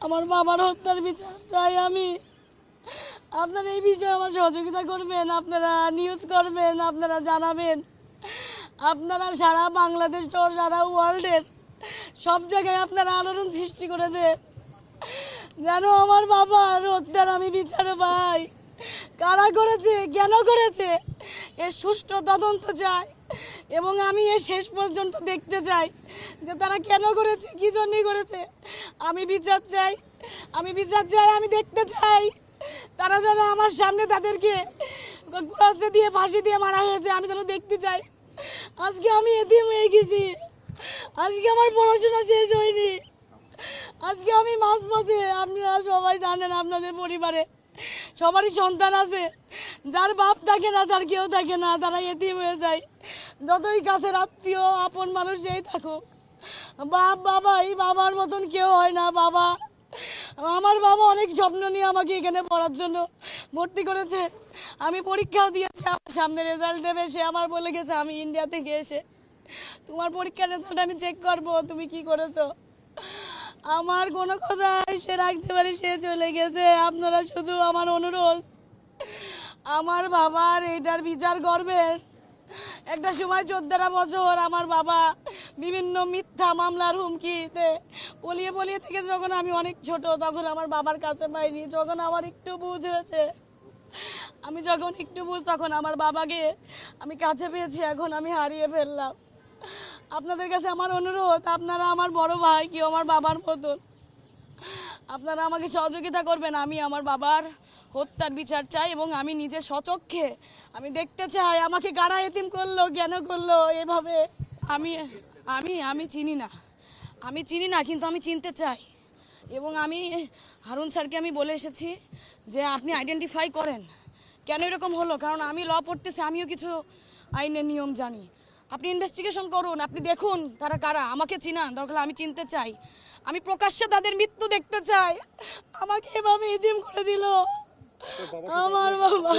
আমার বাবার হত্যার বিচার চাই আমি। আপনারা এই বিষয়ে আমার সহযোগিতা করবেন, আপনারা নিউজ করবেন, আপনারা জানাবেন, আপনারা সারা বাংলাদেশ সহ সারা ওয়ার্ল্ডের সব জায়গায় আপনারা আলোড়ন সৃষ্টি করে দেন যেন আমার বাবার হত্যার আমি বিচার পাই। কারা করেছে, কেন করেছে, এর সুষ্ঠু তদন্ত চাই এবং আমি এর শেষ পর্যন্ত দেখতে চাই যে তারা কেন করেছে, কী জন্যই করেছে। আমি বিচার চাই, আমি বিচার চাই, আমি দেখতে চাই তারা যেন আমার সামনে তাদেরকে ক্রসে দিয়ে ফাঁসি দিয়ে মারা হয়েছে আমি যেন দেখতে চাই। আজকে আমি এতিম হয়ে গেছি, আজকে আমার পড়াশোনা শেষ হয়নি, আজকে আমি মাঝপথে। আপনারা সবাই জানেন আপনাদের পরিবারে সবারই সন্তান আছে, যার বাপ থাকে না, তার কেউ থাকে না, তারা এতিম হয়ে যায়। যতই কাছের আত্মীয় আপন মানুষ যেই থাকুক, বাবা এই বাবার মতন কেউ হয় না। বাবা, আমার বাবা অনেক স্বপ্ন নিয়ে আমাকে এখানে পড়ার জন্য ভর্তি করেছে। আমি পরীক্ষাও দিয়েছি, আমার সামনে রেজাল্ট দেবে, সে আমার বলে গেছে আমি ইন্ডিয়া থেকে এসে তোমার পরীক্ষার রেজাল্ট আমি চেক করবো, তুমি কি করেছো। আমার কোনো কথা সে রাখতে পারি, সে চলে গেছে। আপনারা শুধু আমার অনুরোধ, আমার বাবার এইটার বিচার করবেন। একটা সময় 14 বছর আমার বাবা বিভিন্ন মিথ্যা মামলার হুমকিতে পলিয়ে থেকে যখন আমি অনেক ছোট, তখন আমার বাবার কাছে পাইনি। যখন আমার একটু বুঝ হয়েছে, আমি যখন একটু বুঝ, তখন আমার বাবাকে আমি কাছে পেয়েছি, এখন আমি হারিয়ে ফেললাম। আপনাদের কাছে আমার অনুরোধ, আপনারা আমার বড় ভাই, কি আমার বাবার মতন, আপনারা আমাকে সহযোগিতা করবেন। আমি আমার বাবার হত্যার বিচার চাই এবং আমি নিজে স্বচক্ষে আমি দেখতে চাই আমাকে কারা এতিম করলো, কেন করলো এভাবে। আমি আমি আমি চিনি না, আমি চিনি না, কিন্তু আমি চিনতে চাই। এবং আমি হারুন স্যারকে আমি বলে এসেছি যে আপনি আইডেন্টিফাই করেন কেন এরকম হলো, কারণ আমি ল পড়তেছি, আমিও কিছু আইনের নিয়ম জানি। আপনি ইনভেস্টিগেশন করুন, আপনি দেখুন তারা কারা, আমাকে চিনান, দরকার আমি চিনতে চাই, আমি প্রকাশ্যে তাদের মৃত্যু দেখতে চাই। আমাকে এভাবে এতিম করে দিল আমার বাবা।